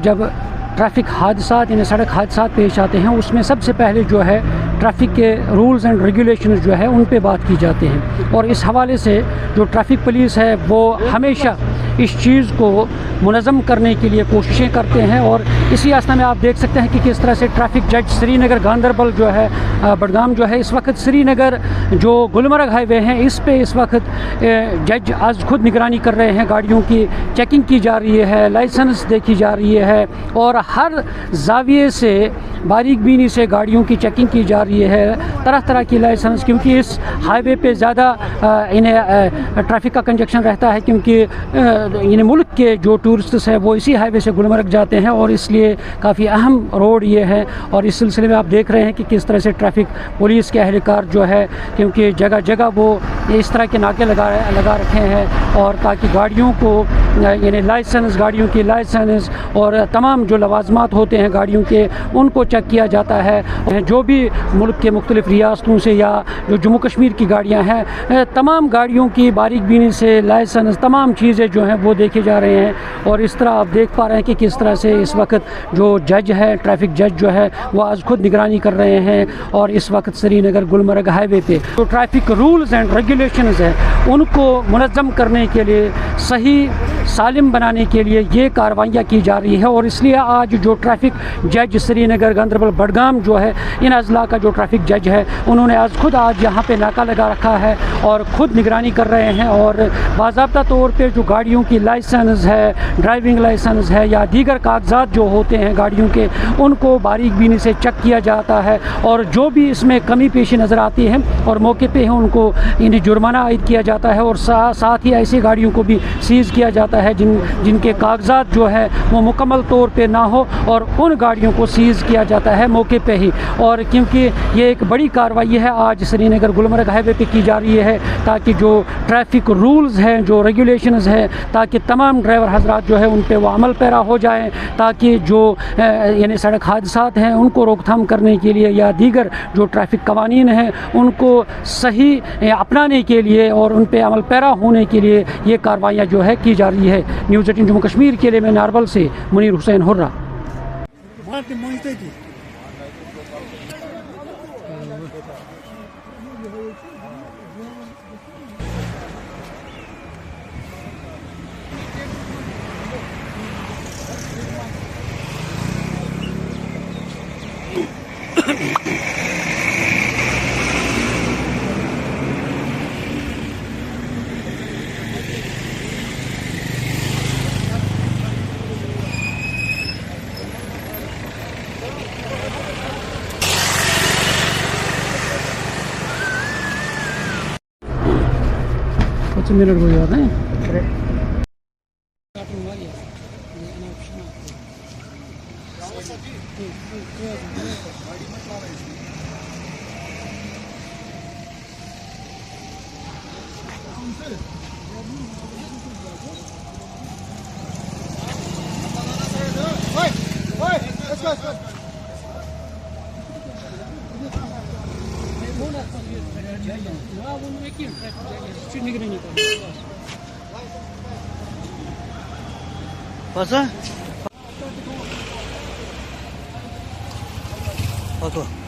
جب ٹریفک حادثات یعنی سڑک حادثات پیش آتے ہیں اس میں سب سے پہلے جو ہے ٹریفک کے رولز اینڈ ریگولیشنز جو ہے ان پہ بات کی جاتی ہیں، اور اس حوالے سے جو ٹریفک پولیس ہے وہ ہمیشہ اس چیز کو منظم کرنے کے لیے کوششیں کرتے ہیں۔ اور اسی اثنا میں آپ دیکھ سکتے ہیں کہ کس طرح سے ٹریفک جج سری نگر گاندربل جو ہے بڈگام جو ہے اس وقت سری نگر جو گلمرگ ہائی وے ہیں اس پہ اس وقت جج آج خود نگرانی کر رہے ہیں، گاڑیوں کی چیکنگ کی جا رہی ہے، لائسنس دیکھی جا رہی ہے، اور ہر زاویے سے باریک بینی سے گاڑیوں کی چیکنگ کی جا رہی ہے، طرح طرح کی لائسنس، کیونکہ اس ہائی وے پہ زیادہ ٹریفک کا کنجکشن رہتا ہے، کیونکہ یعنی ملک کے جو ٹورسٹس ہیں وہ اسی ہائی وے سے گلمرگ جاتے ہیں، اور اس لیے کافی اہم روڈ یہ ہے۔ اور اس سلسلے میں آپ دیکھ رہے ہیں کہ کس طرح سے ٹریفک پولیس کے اہلکار جو ہے کیونکہ جگہ جگہ وہ اس طرح کے ناکے لگا رکھے ہیں، اور تاکہ گاڑیوں کو یعنی لائسنس، گاڑیوں کی لائسنس اور تمام جو لوازمات ہوتے ہیں گاڑیوں کے ان کو چیک کیا جاتا ہے۔ جو بھی ملک کے مختلف ریاستوں سے یا جو جموں کشمیر کی گاڑیاں ہیں تمام گاڑیوں کی باریک بینی سے لائسنس تمام چیزیں جو ہیں وہ دیکھے جا رہے ہیں۔ اور اس طرح آپ دیکھ پا رہے ہیں کہ کس طرح سے اس وقت جو جج ہے ٹریفک جج جو ہے وہ آج خود نگرانی کر رہے ہیں، اور اس وقت سری نگر گلمرگ ہائی وے پہ جو ٹریفک رولز اینڈ ریگولیشنز ہیں ان کو منظم کرنے کے لیے، صحیح سالم بنانے کے لیے یہ کارروائیاں کی جا رہی ہے۔ اور اس لیے آج جو ٹریفک جج سری نگر گاندربل بڈگام جو ہے ان اضلاع کا جو ٹریفک جج ہے انہوں نے آج یہاں پہ ناکہ لگا رکھا ہے اور خود نگرانی کر رہے ہیں، اور باضابطہ طور پہ جو گاڑیوں کی لائسنس ہے، ڈرائیونگ لائسنس ہے یا دیگر کاغذات جو ہوتے ہیں گاڑیوں کے ان کو باریک بینی سے چیک کیا جاتا ہے، اور جو بھی اس میں کمی پیشی نظر آتی ہے اور موقع پہ ان کو انہیں جرمانہ عائد کیا جاتا ہے، اور ساتھ ہی ایسی گاڑیوں کو بھی سیز کیا جاتا ہے جن کے کاغذات جو ہے وہ مکمل طور پہ نہ ہو، اور ان گاڑیوں کو سیز کیا جاتا ہے موقع پہ ہی۔ اور کیونکہ یہ ایک بڑی کارروائی ہے آج سری نگر گلمرگ ہائی وے پہ کی جا رہی ہے، تاکہ جو ٹریفک رولز ہیں، جو ریگولیشنز ہیں، تاکہ تمام ڈرائیور حضرات جو ہے ان پہ وہ عمل پیرا ہو جائیں، تاکہ جو یعنی سڑک حادثات ہیں ان کو روک تھام کرنے کے لیے یا دیگر جو ٹریفک قوانین ہیں ان کو صحیح اپنانے کے لیے اور ان پہ عمل پیرا ہونے کے لیے یہ کارروائیاں جو ہے کی جا رہی ہے۔ نیوز 18 جموں کشمیر کے لیے میں ناربل سے منیر حسین ہرہ۔ کچھ منٹ ہو جاتے ہیں۔ Apa?